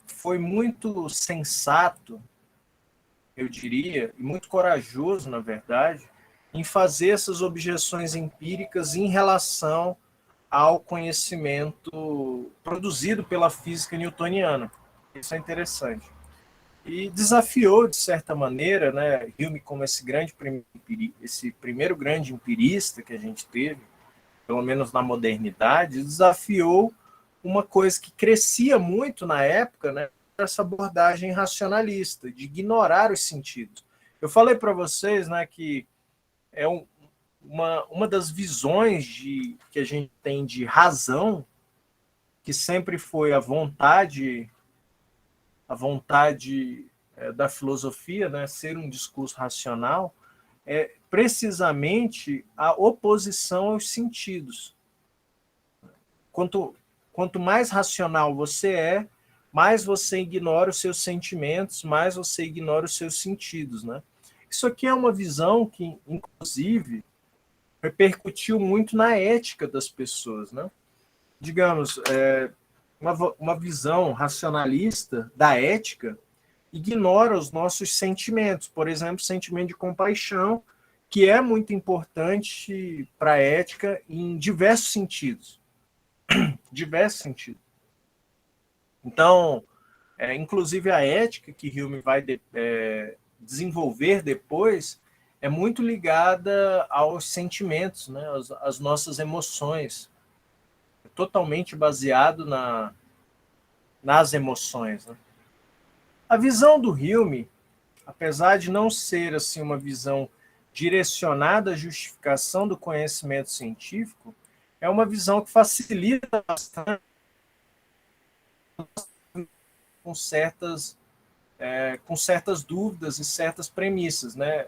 foi muito sensato, eu diria, e muito corajoso, na verdade, em fazer essas objeções empíricas em relação ao conhecimento produzido pela física newtoniana. Isso é interessante. E desafiou, de certa maneira, né, Hume como esse primeiro grande empirista que a gente teve, pelo menos na modernidade, desafiou uma coisa que crescia muito na época, né, essa abordagem racionalista, de ignorar os sentidos. Eu falei para vocês, né, que é uma das visões que a gente tem de razão, que sempre foi a vontade da filosofia, né, ser um discurso racional, é precisamente a oposição aos sentidos. Quanto mais racional você é, mais você ignora os seus sentimentos, mais você ignora os seus sentidos, né? Isso aqui é uma visão que, inclusive, repercutiu muito na ética das pessoas, né? Digamos, uma visão racionalista da ética ignora os nossos sentimentos, por exemplo, o sentimento de compaixão, que é muito importante para a ética em diversos sentidos. Diversos sentidos. Então, inclusive a ética que Hume vai desenvolver depois é muito ligada aos sentimentos, né, às nossas emoções. É totalmente baseado nas emoções. Né? A visão do Hume, apesar de não ser assim uma visão direcionada à justificação do conhecimento científico, é uma visão que facilita bastante com certas dúvidas e certas premissas. Né?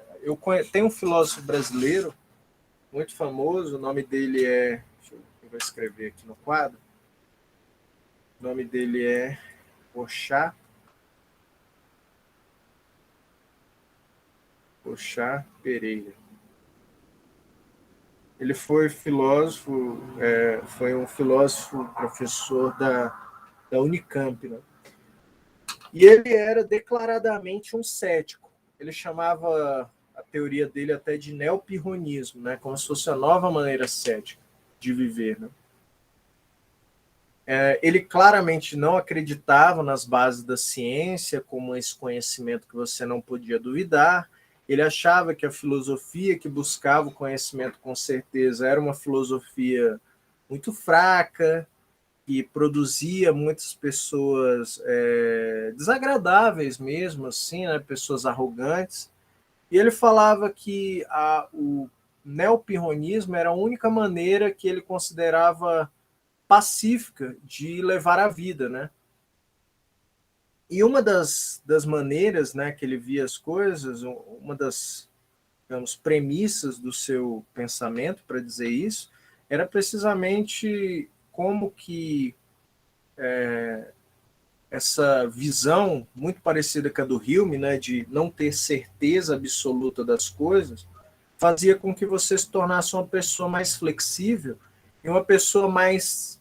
Tenho um filósofo brasileiro muito famoso, o nome dele é... Eu vou escrever aqui no quadro. O nome dele é Porchat Pereira. Ele foi filósofo, foi um filósofo professor da Unicamp, né? E ele era declaradamente um cético. Ele chamava a teoria dele até de neopirronismo, né? Como se fosse a nova maneira cética de viver. Né? Ele claramente não acreditava nas bases da ciência como esse conhecimento que você não podia duvidar. Ele achava que a filosofia que buscava o conhecimento com certeza era uma filosofia muito fraca, que produzia muitas pessoas desagradáveis mesmo, assim, né? Pessoas arrogantes. E ele falava que o neopirronismo era a única maneira que ele considerava pacífica de levar a vida, né? E uma das maneiras, né, que ele via as coisas, uma das, digamos, premissas do seu pensamento, para dizer isso, era precisamente como que essa visão muito parecida com a do Hume, né, de não ter certeza absoluta das coisas, fazia com que você se tornasse uma pessoa mais flexível e uma pessoa mais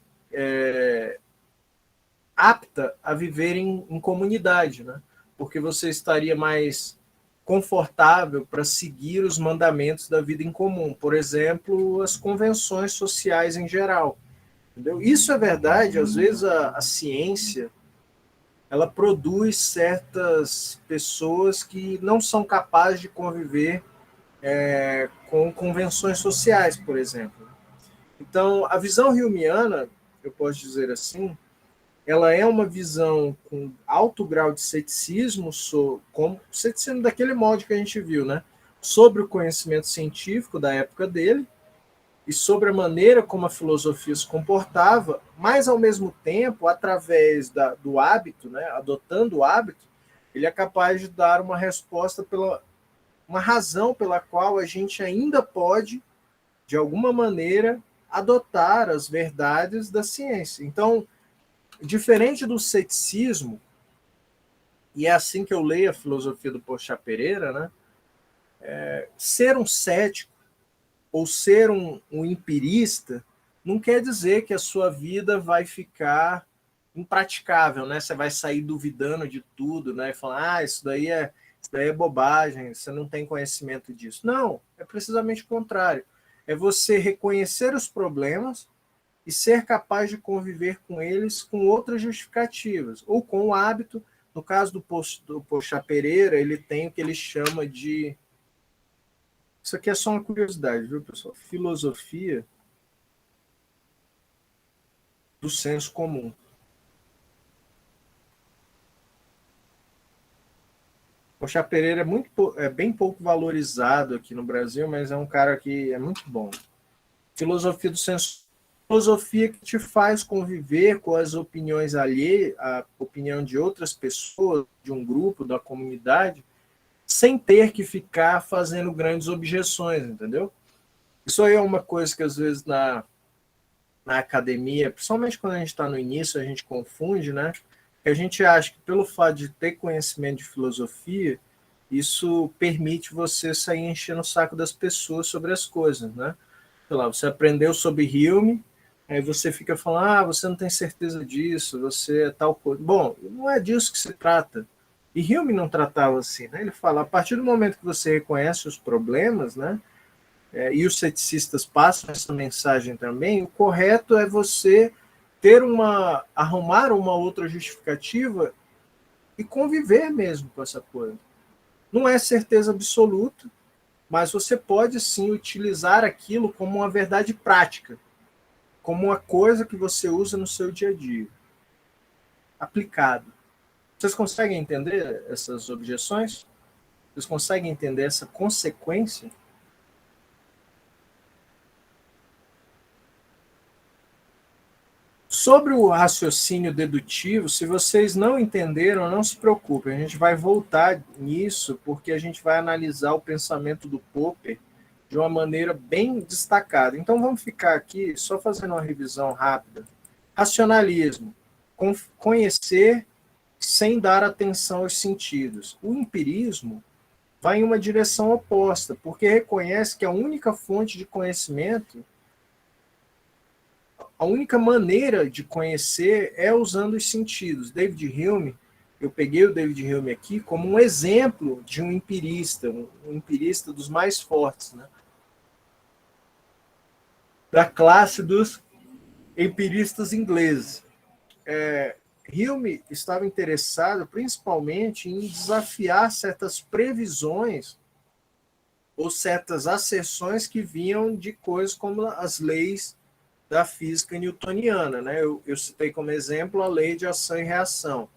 apta a viver em comunidade, né? Porque você estaria mais confortável para seguir os mandamentos da vida em comum, por exemplo, as convenções sociais em geral. Entendeu? Isso é verdade, às vezes a ciência ela produz certas pessoas que não são capazes de conviver com convenções sociais, por exemplo. Então, a visão humeana, eu posso dizer assim, ela é uma visão com alto grau de ceticismo, como ceticismo daquele modo que a gente viu, né? Sobre o conhecimento científico da época dele e sobre a maneira como a filosofia se comportava, mas, ao mesmo tempo, através do hábito, né? Adotando o hábito, ele é capaz de dar uma resposta uma razão pela qual a gente ainda pode, de alguma maneira, adotar as verdades da ciência. Então, diferente do ceticismo, e é assim que eu leio a filosofia do Porchat Pereira, né? Ser um cético ou ser um empirista não quer dizer que a sua vida vai ficar impraticável, né? Você vai sair duvidando de tudo, né? E falar, isso daí isso daí é bobagem, você não tem conhecimento disso. Não, é precisamente o contrário. É você reconhecer os problemas e ser capaz de conviver com eles com outras justificativas, ou com o hábito. No caso do Poxa Pereira, ele tem o que ele chama de... Isso aqui é só uma curiosidade, viu, pessoal? Filosofia do senso comum. Poxa Pereira é bem pouco valorizado aqui no Brasil, mas é um cara que é muito bom. Filosofia do senso, filosofia que te faz conviver com as opiniões alheias, a opinião de outras pessoas, de um grupo, da comunidade, sem ter que ficar fazendo grandes objeções, entendeu? Isso aí é uma coisa que às vezes na academia, principalmente quando a gente está no início, a gente confunde, né? A gente acha que pelo fato de ter conhecimento de filosofia, isso permite você sair enchendo o saco das pessoas sobre as coisas, né? Sei lá, você aprendeu sobre Hume, aí você fica falando, você não tem certeza disso, você é tal coisa. Bom, não é disso que se trata. E Hume não tratava assim, né? Ele fala, a partir do momento que você reconhece os problemas, né? E os ceticistas passam essa mensagem também, o correto é você arrumar uma outra justificativa e conviver mesmo com essa coisa. Não é certeza absoluta, mas você pode sim utilizar aquilo como uma verdade prática, como uma coisa que você usa no seu dia a dia, aplicado. Vocês conseguem entender essas objeções? Vocês conseguem entender essa consequência? Sobre o raciocínio dedutivo, se vocês não entenderam, não se preocupem, a gente vai voltar nisso, porque a gente vai analisar o pensamento do Popper de uma maneira bem destacada. Então vamos ficar aqui só fazendo uma revisão rápida. Racionalismo, conhecer sem dar atenção aos sentidos. O empirismo vai em uma direção oposta, porque reconhece que a única fonte de conhecimento, a única maneira de conhecer é usando os sentidos. David Hume, eu peguei o David Hume aqui como um exemplo de um empirista dos mais fortes, né? Da classe dos empiristas ingleses. Hume estava interessado principalmente em desafiar certas previsões ou certas asserções que vinham de coisas como as leis da física newtoniana, né? Eu citei como exemplo a lei de ação e reação.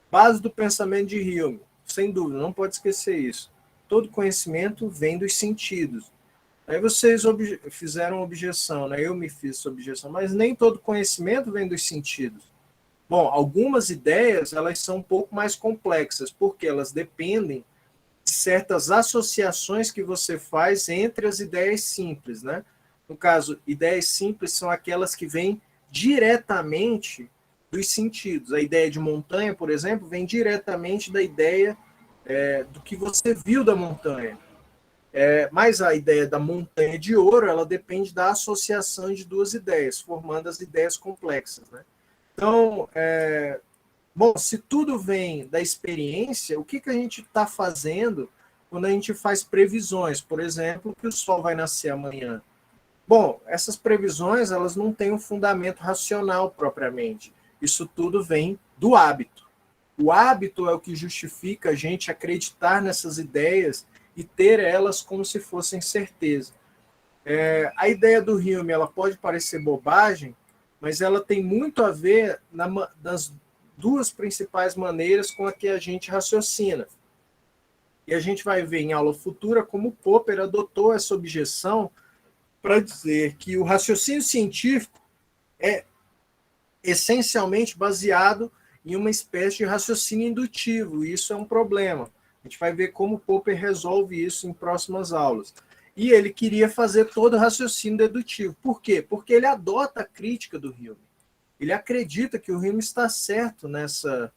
Base do pensamento de Hume, sem dúvida, não pode esquecer isso. Todo conhecimento vem dos sentidos. Aí vocês fizeram objeção, né? Eu me fiz essa objeção, mas nem todo conhecimento vem dos sentidos. Bom, algumas ideias elas são um pouco mais complexas, porque elas dependem de certas associações que você faz entre as ideias simples, né? No caso, ideias simples são aquelas que vêm diretamente dos sentidos. A ideia de montanha, por exemplo, vem diretamente da ideia do que você viu da montanha. Mas a ideia da montanha de ouro, ela depende da associação de duas ideias, formando as ideias complexas, né? Então, bom, se tudo vem da experiência, o que a gente está fazendo quando a gente faz previsões? Por exemplo, que o sol vai nascer amanhã. Bom, essas previsões elas não têm um fundamento racional propriamente. Isso tudo vem do hábito. O hábito é o que justifica a gente acreditar nessas ideias e ter elas como se fossem certeza. A ideia do Hume ela pode parecer bobagem, mas ela tem muito a ver nas duas principais maneiras com a que a gente raciocina. E a gente vai ver em aula futura como o Popper adotou essa objeção para dizer que o raciocínio científico é essencialmente baseado em uma espécie de raciocínio indutivo, e isso é um problema. A gente vai ver como Popper resolve isso em próximas aulas. E ele queria fazer todo o raciocínio dedutivo. Por quê? Porque ele adota a crítica do Hume. Ele acredita que o Hume está certo nessa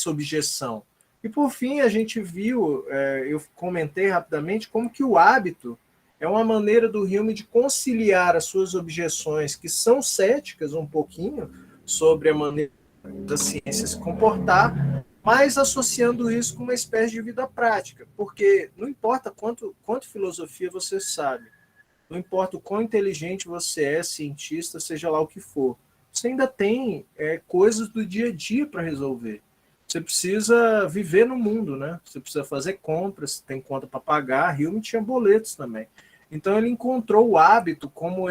objeção. E, por fim, a gente viu, eu comentei rapidamente, como que o hábito é uma maneira do Hume de conciliar as suas objeções, que são céticas um pouquinho, sobre a maneira da ciência se comportar, mas associando isso com uma espécie de vida prática, porque não importa quanto filosofia você sabe, não importa o quão inteligente você é, cientista, seja lá o que for, você ainda tem coisas do dia a dia para resolver. Você precisa viver no mundo, né? Você precisa fazer compras, tem conta para pagar. Hume tinha boletos também. Então ele encontrou o hábito como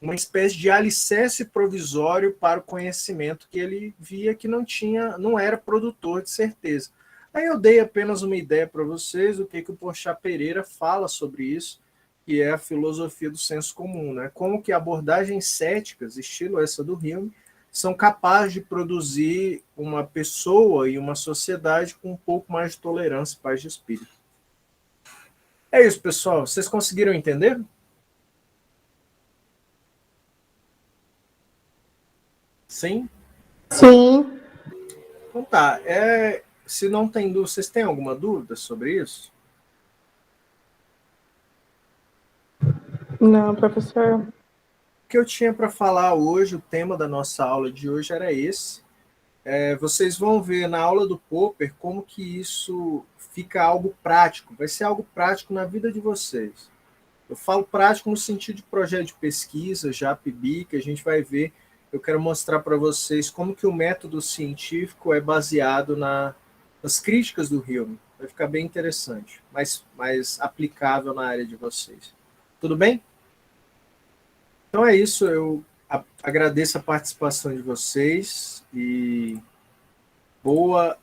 uma espécie de alicerce provisório para o conhecimento que ele via que não era produtor de certeza. Aí eu dei apenas uma ideia para vocês do que o Porchat Pereira fala sobre isso, que é a filosofia do senso comum, né? Como que abordagens céticas, estilo essa do Hume, são capazes de produzir uma pessoa e uma sociedade com um pouco mais de tolerância e paz de espírito. É isso, pessoal. Vocês conseguiram entender? Sim? Sim. Então tá. Se não tem dúvida, vocês têm alguma dúvida sobre isso? Não, professor. O que eu tinha para falar hoje, o tema da nossa aula de hoje era esse. Vocês vão ver na aula do Popper como que isso fica algo prático, vai ser algo prático na vida de vocês. Eu falo prático no sentido de projeto de pesquisa, JAPB, que a gente vai ver. Eu quero mostrar para vocês como que o método científico é baseado nas críticas do Hume. Vai ficar bem interessante, mais aplicável na área de vocês. Tudo bem? Então é isso, eu agradeço a participação de vocês e boa